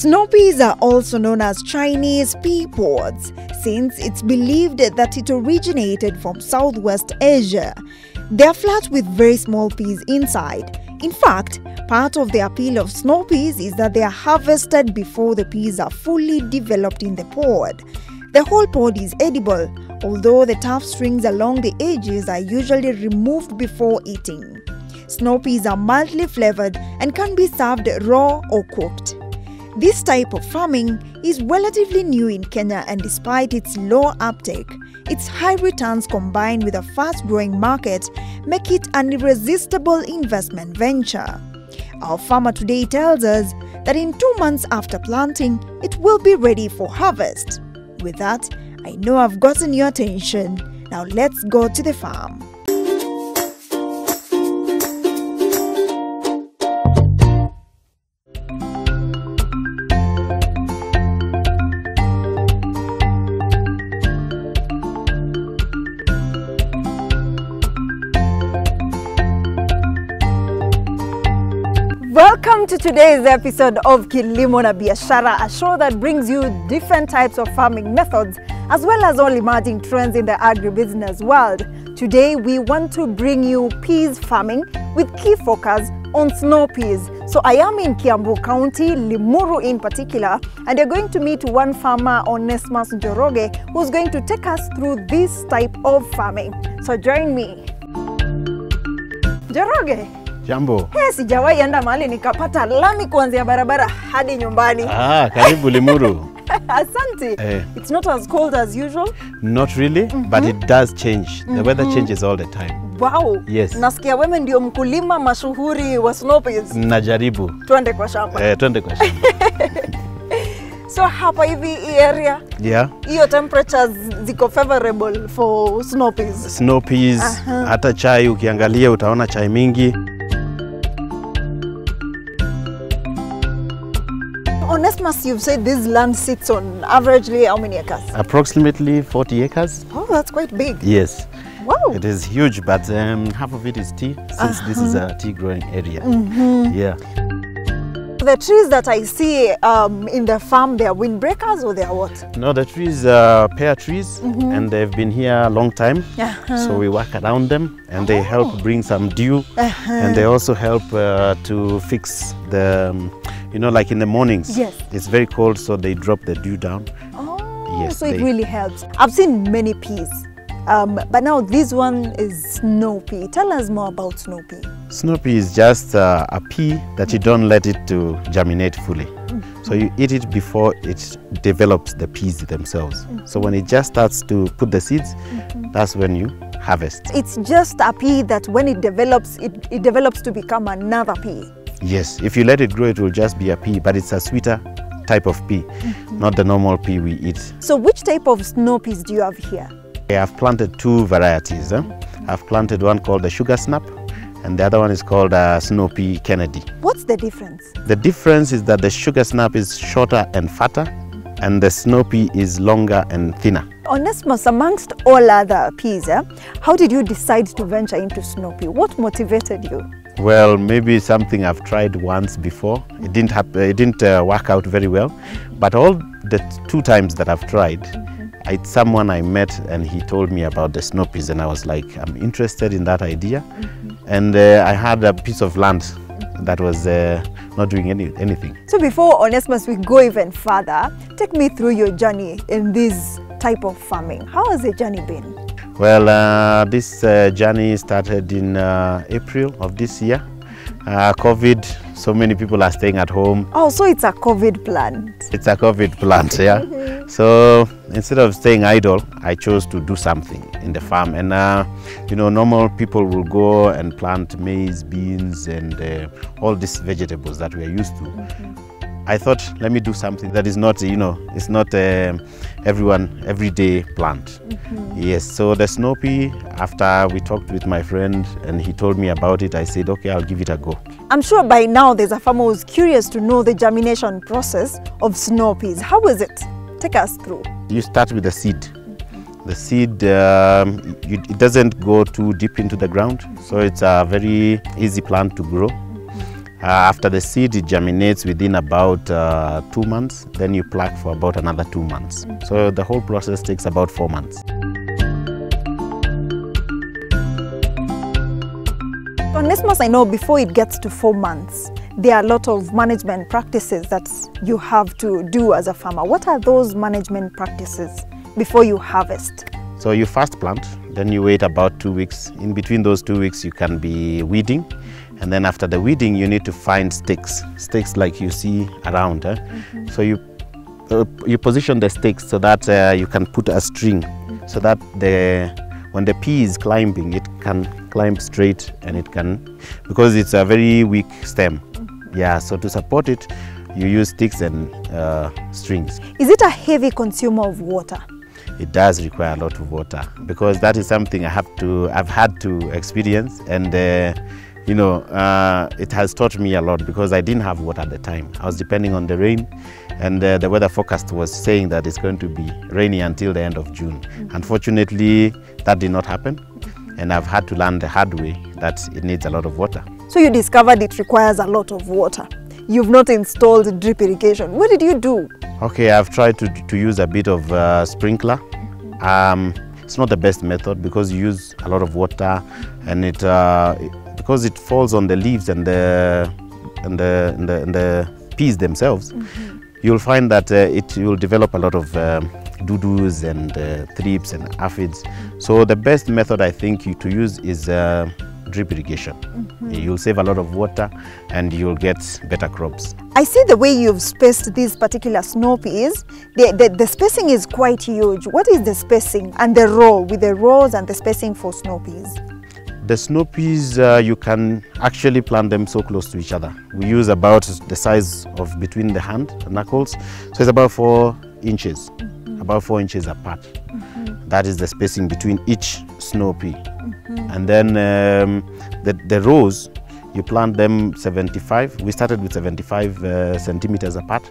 Snow peas are also known as Chinese pea pods, since it's believed that it originated from Southwest Asia. They are flat with very small peas inside. In fact, part of the appeal of snow peas is that they are harvested before the peas are fully developed in the pod. The whole pod is edible, although the tough strings along the edges are usually removed before eating. Snow peas are mildly flavored and can be served raw or cooked. This type of farming is relatively new in Kenya, and despite its low uptake, its high returns combined with a fast-growing market make it an irresistible investment venture. Our farmer today tells us that in 2 months after planting, it will be ready for harvest. With that, I know I've gotten your attention. Now let's go to the farm. Welcome to today's episode of Kilimo na Biashara, a show that brings you different types of farming methods as well as all emerging trends in the agribusiness world. Today we want to bring you peas farming with key focus on snow peas. So I am in Kiambu County, Limuru in particular, and you're going to meet one farmer, Onesmus Njoroge, who's going to take us through this type of farming. So join me. Njoroge. Jambo. Sijawahi enda mahali nikapata lami kuanzia barabara hadi nyumbani. Karibu Limuru. Asante. It's not as cold as usual? Not really, but it does change. The weather changes all the time. Wow. Yes. Nasikia wewe ndio mkulima mashuhuri wa snow peas. Najaribu. Twende kwa shamba. Twende kwa shamba. So hapa hivi area, hiyo temperatures ziko favorable for snow peas. Snow peas, hata chai ukiangalia utaona chai mingi. Onesmus, you've said this land sits on averagely how many acres? Approximately 40 acres. Oh, that's quite big. Yes. Wow. It is huge, but half of it is tea, since this is a tea growing area. Yeah. The trees that I see in the farm, they are windbreakers or they are what? No, the trees are pear trees, and they've been here a long time. So we work around them, and they help bring some dew, and they also help to fix the, you know, like in the mornings. Yes. It's very cold, so they drop the dew down. Oh, yes, so it really helps. I've seen many peas. But now this one is snow pea. Tell us more about snow pea. Snow pea is just a pea that you don't let it to germinate fully. So you eat it before it develops the peas themselves. So when it just starts to put the seeds, that's when you harvest. It's just a pea that when it develops, it develops to become another pea. Yes, if you let it grow, it will just be a pea, but it's a sweeter type of pea, not the normal pea we eat. So which type of snow peas do you have here? I've planted two varieties. I've planted one called the Sugar Snap, and the other one is called Snow Pea Kennedy. What's the difference? The difference is that the Sugar Snap is shorter and fatter, and the Snow Pea is longer and thinner. Onesmus, amongst all other peas, how did you decide to venture into snow pea? What motivated you? Well, maybe something I've tried once before. It didn't work out very well, but all the 2 times that I've tried, it's someone I met and he told me about the snow peas, and I was like, I'm interested in that idea. And I had a piece of land that was not doing anything. So before, Onesmus, we go even further, take me through your journey in this type of farming. How has the journey been? Well, this journey started in April of this year. COVID, so many people are staying at home. Oh, so it's a COVID plant. It's a COVID plant, yeah. So instead of staying idle, I chose to do something in the farm. And you know, normal people will go and plant maize, beans, and all these vegetables that we are used to. I thought, let me do something that is not, you know, it's not everyday plant. Yes, so the snow pea, after we talked with my friend and he told me about it, I said, okay, I'll give it a go. I'm sure by now there's a farmer who's curious to know the germination process of snow peas. How is it? Take us through. You start with the seed. The seed, it doesn't go too deep into the ground, so it's a very easy plant to grow. After the seed, it germinates within about 2 months. Then you pluck for about another 2 months. So the whole process takes about 4 months. Onesmus, I know before it gets to 4 months, there are a lot of management practices that you have to do as a farmer. What are those management practices before you harvest? So you first plant, then you wait about 2 weeks. In between those 2 weeks, you can be weeding. And then after the weeding, you need to find stakes like you see around. So you position the stakes so that you can put a string so that when the pea is climbing, it can climb straight, and it can, because it's a very weak stem. Yeah, so to support it, you use sticks and strings. Is it a heavy consumer of water? It does require a lot of water, because that is something I've had to experience, and it has taught me a lot, because I didn't have water at the time. I was depending on the rain, and the weather forecast was saying that it's going to be rainy until the end of June. Unfortunately, that did not happen, and I've had to learn the hard way that it needs a lot of water. So you discovered it requires a lot of water. You've not installed drip irrigation. What did you do? Okay, I've tried to use a bit of sprinkler. It's not the best method, because you use a lot of water, and because it falls on the leaves and the peas themselves. You'll find that it will develop a lot of doo-doos and thrips and aphids. So the best method, I think, to use is drip irrigation. You'll save a lot of water, and you'll get better crops. I see the way you've spaced these particular snow peas. The spacing is quite huge. What is the spacing and the row, with the rows and the spacing for snow peas? The snow peas, you can actually plant them so close to each other. We use about the size of between the hand and knuckles. So it's about 4 inches, about 4 inches apart. That is the spacing between each snow pea. And then the rows, you plant them 75. We started with 75 centimeters apart.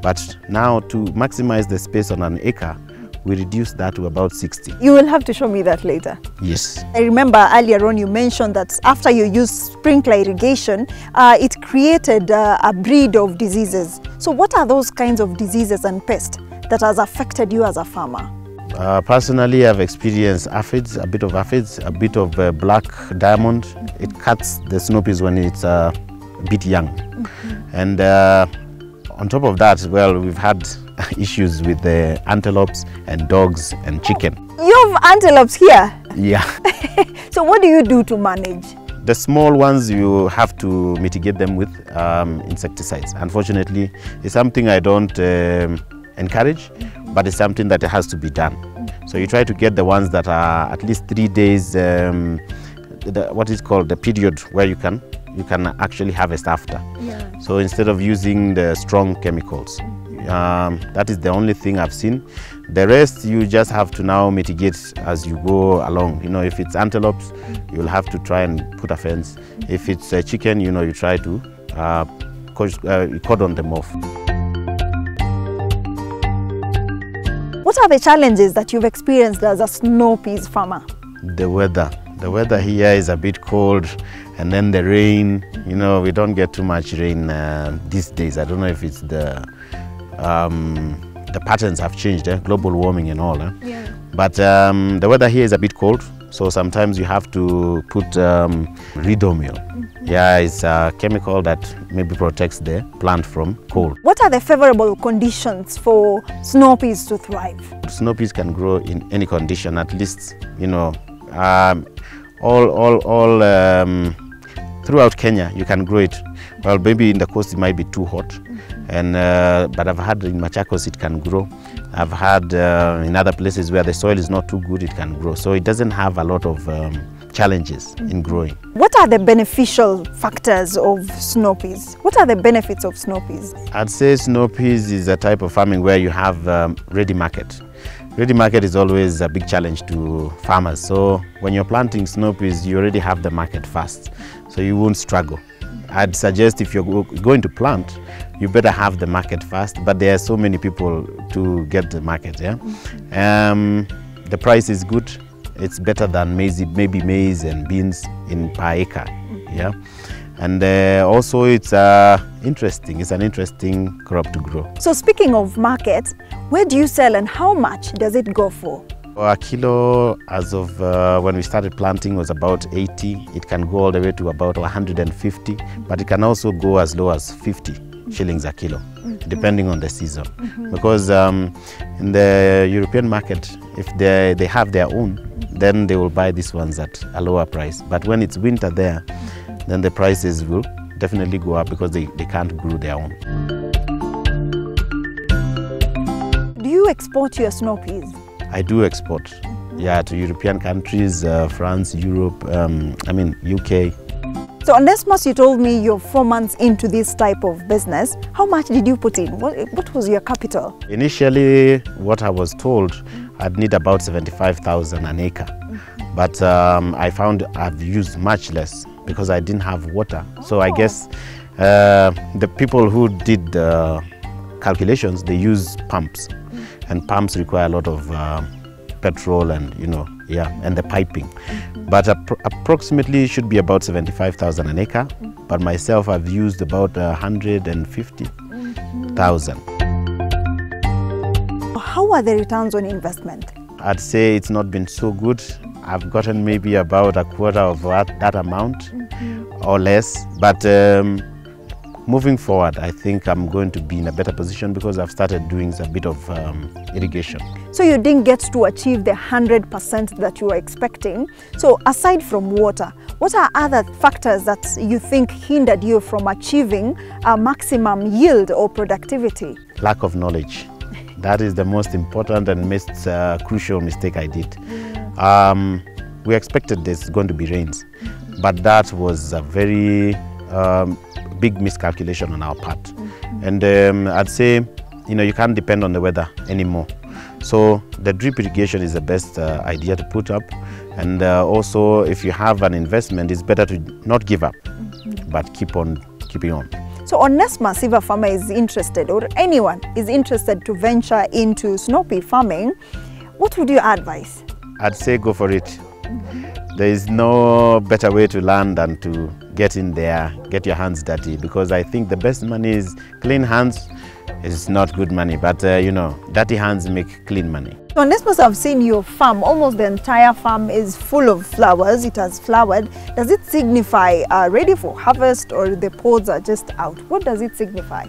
But now, to maximize the space on an acre, we reduced that to about 60. You will have to show me that later. Yes. I remember earlier on you mentioned that after you used sprinkler irrigation, it created a breed of diseases. So what are those kinds of diseases and pests that has affected you as a farmer? Personally, I've experienced aphids, a bit of black diamond. It cuts the snow peas when it's a bit young. And on top of that, well, we've had issues with the antelopes and dogs and chicken. You have antelopes here? Yeah. So what do you do to manage? The small ones, you have to mitigate them with insecticides. Unfortunately, it's something I don't encourage, but it's something that has to be done. So you try to get the ones that are at least 3 days, what is called the period where you can actually harvest after. Yeah. So instead of using the strong chemicals. That is the only thing I've seen. The rest, you just have to now mitigate as you go along. If it's antelopes, you'll have to try and put a fence. If it's a chicken, you try to cordon them off. What are the challenges that you've experienced as a snow peas farmer? The weather. The weather here is a bit cold, and then the rain. We don't get too much rain these days. I don't know if it's the patterns have changed, global warming and all. Yeah. But the weather here is a bit cold, so sometimes you have to put redomil. Yeah, it's a chemical that maybe protects the plant from cold. What are the favorable conditions for snow peas to thrive? Snow peas can grow in any condition, at least, throughout Kenya you can grow it. Well, maybe in the coast it might be too hot, and but I've had in Machakos it can grow. I've had in other places where the soil is not too good, it can grow. So it doesn't have a lot of challenges in growing. What are the beneficial factors of snow peas? What are the benefits of snow peas? I'd say snow peas is a type of farming where you have ready market. Ready market is always a big challenge to farmers. So when you're planting snow peas, you already have the market first, so you won't struggle. I'd suggest if you're going to plant, you better have the market first, but there are so many people to get the market. Yeah, the price is good. It's better than maybe maize and beans per acre. Yeah, And also it's interesting. It's an interesting crop to grow. So speaking of market, where do you sell and how much does it go for? A kilo as of when we started planting was about 80. It can go all the way to about 150, but it can also go as low as 50 shillings a kilo, depending on the season. Because in the European market, if they have their own, then they will buy these ones at a lower price. But when it's winter there, then the prices will definitely go up because they can't grow their own. Do you export your snow peas? I do export, yeah, to European countries, France, Europe, UK. So Onesimus, you told me you're 4 months into this type of business. How much did you put in? What was your capital? Initially, what I was told, I'd need about 75,000 an acre. But I found I've used much less because I didn't have water. So I guess the people who did the calculations, they use pumps. And pumps require a lot of petrol and, and the piping. But approximately it should be about 75,000 an acre. But myself, I've used about 150,000. How are the returns on investment? I'd say it's not been so good. I've gotten maybe about a quarter of that amount or less. But moving forward, I think I'm going to be in a better position because I've started doing a bit of irrigation. So you didn't get to achieve the 100% that you were expecting. So aside from water, what are other factors that you think hindered you from achieving a maximum yield or productivity? Lack of knowledge. That is the most important and most crucial mistake I did. We expected there's going to be rains, but that was a very big miscalculation on our part. And I'd say, you can't depend on the weather anymore. So the drip irrigation is the best idea to put up. And also, if you have an investment, it's better to not give up, but keep on keeping on. So Onesimus, if a farmer is interested or anyone is interested to venture into snow pea farming, what would you advise? I'd say go for it. There is no better way to learn than to get in there, get your hands dirty, because I think the best money is clean hands. It's not good money, but dirty hands make clean money. So Onesimus, I've seen your farm, almost the entire farm is full of flowers. It has flowered. Does it signify ready for harvest or the pods are just out? What does it signify?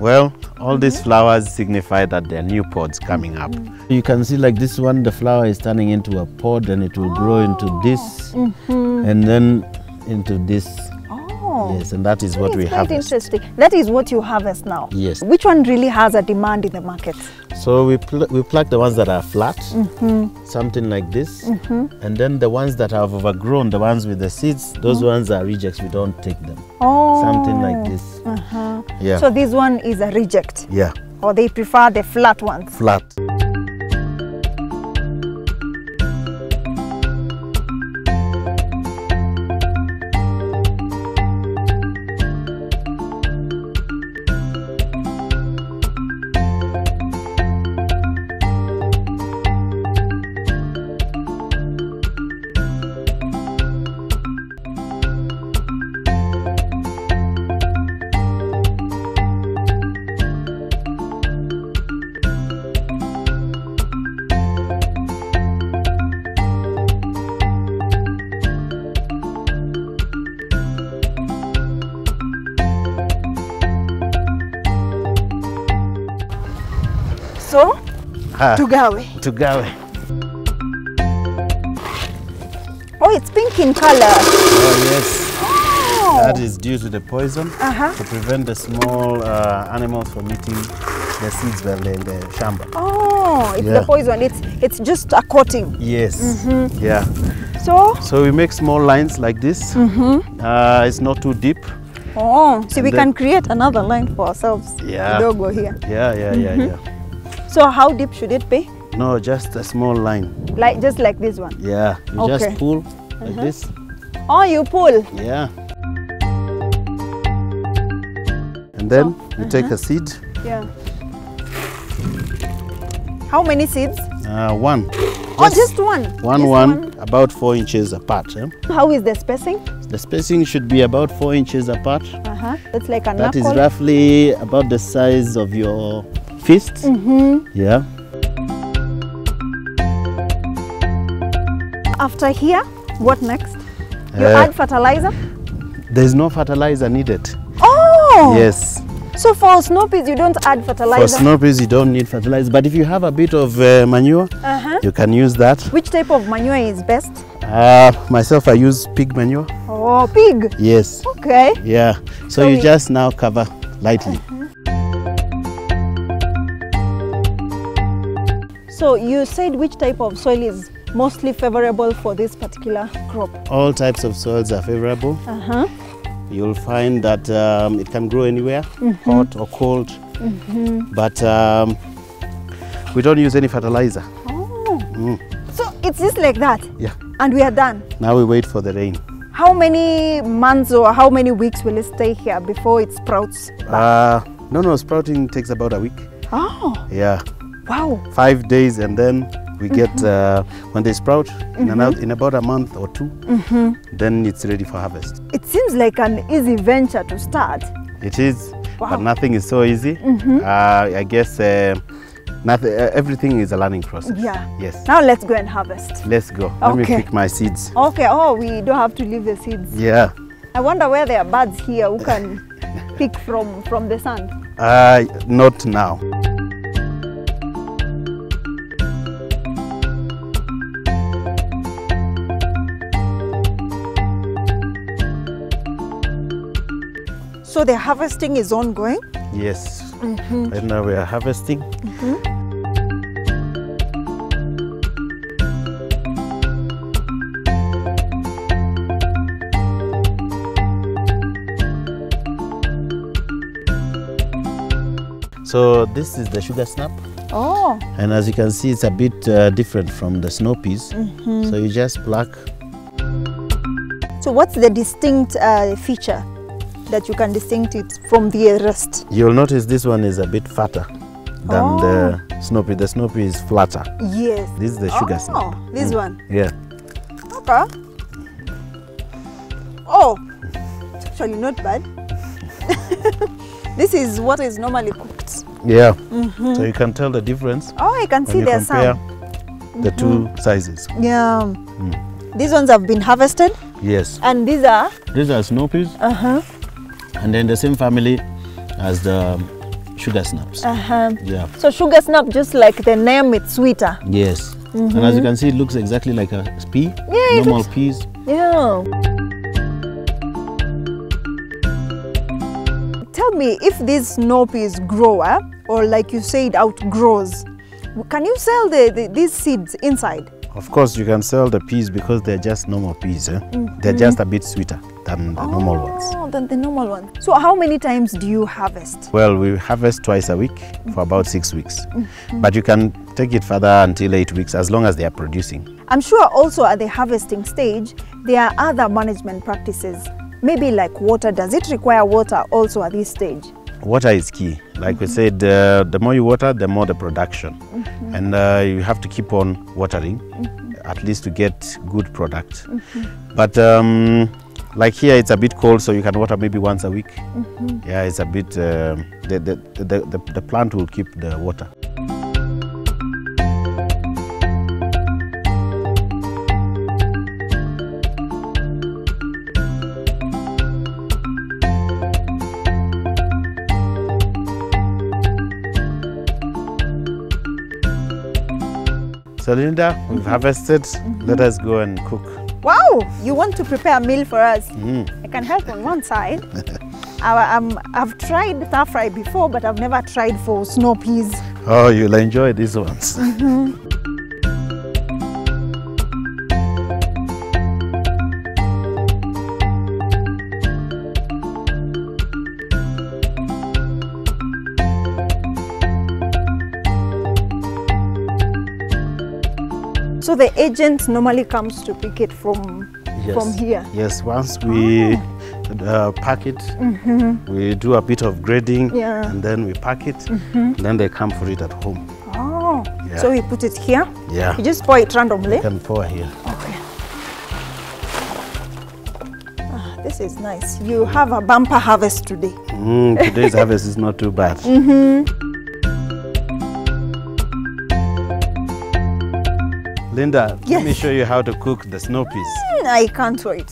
Well, all these flowers signify that there are new pods coming up. You can see like this one, the flower is turning into a pod and it will grow into this and then into this. Yes, and that is what we harvest. Interesting. That is what you harvest now? Yes. Which one really has a demand in the market? So we pluck the ones that are flat, something like this, and then the ones that have overgrown, the ones with the seeds, those ones are rejects, we don't take them. Something like this. Yeah. So this one is a reject? Yeah. Or they prefer the flat ones? Flat. So, tugawe. Tugawe. Oh, it's pink in color. Oh, yes. Oh. That is due to the poison to prevent the small animals from eating the seeds while they're in the shamba. Oh, it's the poison. It's just a coating. Yes. Yeah. So we make small lines like this. It's not too deep. Oh, so we can create another line for ourselves. Yeah. Logo here. Yeah. So how deep should it be? No, just a small line. Just like this one? Yeah, you just pull like this. Oh, you pull? Yeah. And then you take a seed. Yeah. How many seeds? One. Oh, just one? One, about 4 inches apart. How is the spacing? The spacing should be about 4 inches apart. That's like a That knuckle. is roughly about the size of your fist. Yeah. After here, what next? You add fertilizer? There's no fertilizer needed. Oh! Yes. So for snow peas, you don't add fertilizer? For snow peas, you don't need fertilizer. But if you have a bit of manure, you can use that. Which type of manure is best? Myself, I use pig manure. Oh, pig? Yes. Okay. Yeah. So you just now cover lightly. So you said which type of soil is mostly favorable for this particular crop? All types of soils are favorable. You'll find that it can grow anywhere, hot or cold. But we don't use any fertilizer. So it's just like that? Yeah. And we are done? Now we wait for the rain. How many months or how many weeks will it stay here before it sprouts back? No, sprouting takes about a week. Oh. Yeah. Wow. 5 days, and then we get, when they sprout, in about a month or two, then it's ready for harvest. It seems like an easy venture to start. It is, wow. But nothing is so easy. I guess everything is a learning process. Yeah. Yes. Now let's go and harvest. Let's go. Let me pick my seeds. Okay. Oh, we don't have to leave the seeds. Yeah. I wonder where there are birds here who can pick from the sand. Not now. So the harvesting is ongoing? Yes. Right now we are harvesting. So this is the sugar snap. Oh. And as you can see, it's a bit different from the snow peas. So you just pluck. So what's the distinct feature that you can distinct it from the rest? You'll notice this one is a bit fatter than the snow pea. The snow pea is flatter. Yes. This is the sugar snap. This one? Yeah. Okay. Oh, it's actually not bad. This is what is normally cooked. Yeah. So you can tell the difference. Oh, I can see there's some. The two sizes. Yeah. These ones have been harvested? Yes. And these are? These are snow peas. And then the same family as the sugar snaps. Yeah. So sugar snap, just like the name, it's sweeter. Yes. And as you can see, it looks exactly like a pea. Yeah, normal peas. Yeah. Tell me, if these snow peas grow up, or like you said, outgrows, can you sell these seeds inside? Of course, you can sell the peas because they're just normal peas. They're just a bit sweeter than the normal ones. Oh, than the normal ones. So how many times do you harvest? Well, we harvest twice a week for about 6 weeks. But you can take it further until 8 weeks as long as they are producing. I'm sure also at the harvesting stage, there are other management practices. Maybe like water. Does it require water also at this stage? Water is key. Like we said, the more you water, the more the production. And you have to keep on watering, at least to get good product. But like here, it's a bit cold, so you can water maybe once a week. Yeah, it's a bit, the plant will keep the water. So Linda, we've harvested. Let us go and cook. Wow, you want to prepare a meal for us? I can help on one side. I've tried stir fry before, but I've never tried for snow peas. Oh, you'll enjoy these ones. So the agent normally comes to pick it from here? Yes, once we pack it, we do a bit of grading, and then we pack it, and then they come for it at home. Oh, yeah. So we put it here. Yeah. You just pour it randomly. You can pour here. Okay. Ah, this is nice. You have a bumper harvest today. Today's harvest is not too bad. Linda, let me show you how to cook the snow peas. I can't wait.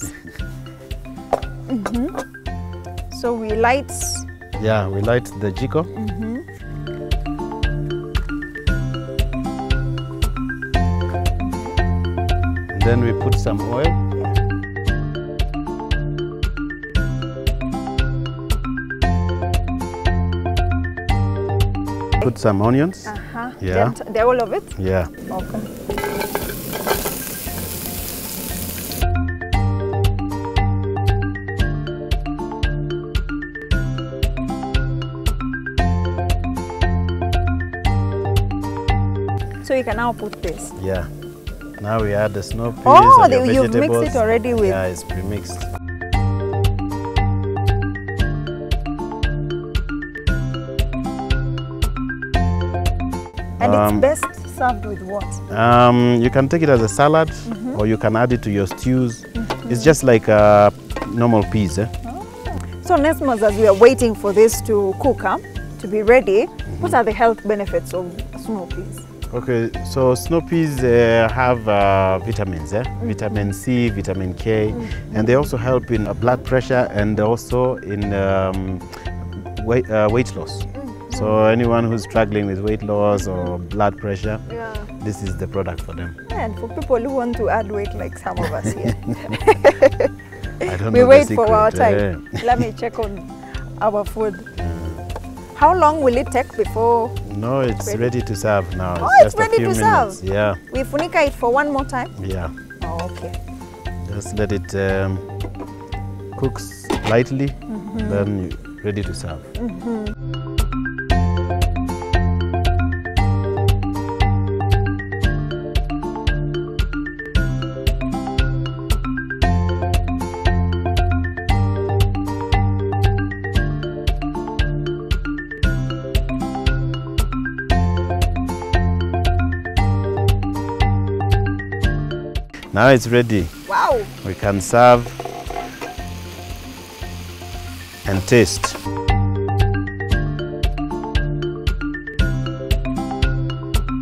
So we light. Yeah, we light the jiko. And then we put some oil. Put some onions. Yeah. They're all of it? Yeah. Okay. So you can now put this. Yeah. Now we add the snow peas. Oh, and the you've vegetables. mixed it already with. Yeah, it's pre-mixed. And it's best served with what? You can take it as a salad, or you can add it to your stews. It's just like normal peas. Eh? So Nesmas, as we are waiting for this to cook, to be ready, what are the health benefits of snow peas? Okay, so snow peas have vitamins, vitamin C, vitamin K, and they also help in blood pressure and also in weight loss. So anyone who's struggling with weight loss or blood pressure, this is the product for them. And for people who want to add weight like some of us here. I don't we know wait the for secret. our time. Let me check on our food. How long will it take before? No, it's ready to serve now. Oh, it's it's ready to serve? Yeah. We funika it for one more time? Yeah. Oh, okay. Just let it cook lightly, then you're ready to serve. Now it's ready. Wow. We can serve and taste.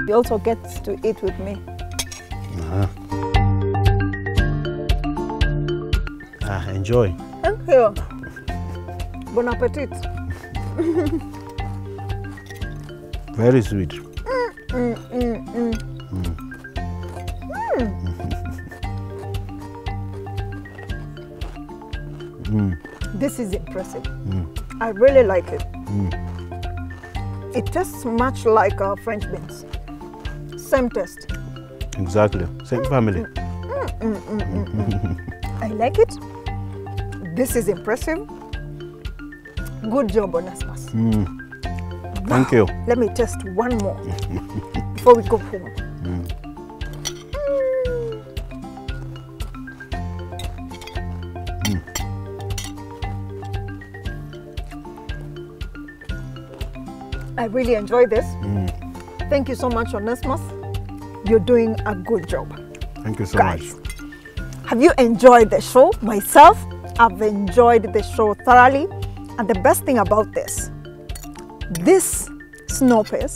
You also get to eat with me. Enjoy. Thank you. Bon appetit. Very sweet. This is impressive. I really like it. It tastes much like French beans. Same taste. Exactly. Same family. I like it. This is impressive. Good job, Onesimus. Thank you. Let me test one more before we go home. I really enjoy this. Thank you so much, Onesimus. You're doing a good job. Thank you so Guys, much. have you enjoyed the show? Myself, I've enjoyed the show thoroughly. And the best thing about this snow peas,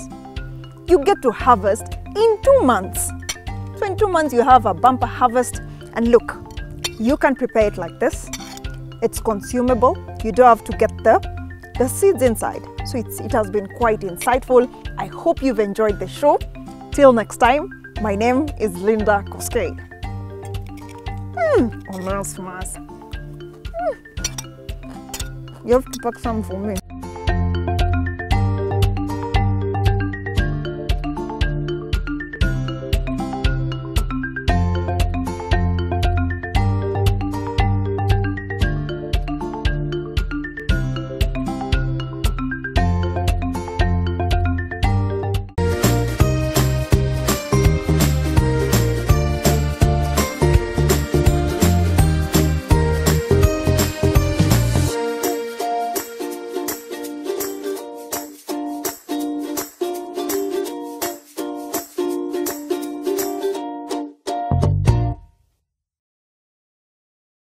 you get to harvest in 2 months. So in 2 months, you have a bumper harvest. And look, you can prepare it like this. It's consumable. You don't have to get the seeds inside. So it has been quite insightful. I hope you've enjoyed the show. Till next time, my name is Linda Koskei. Onesimus. You have to pack some for me.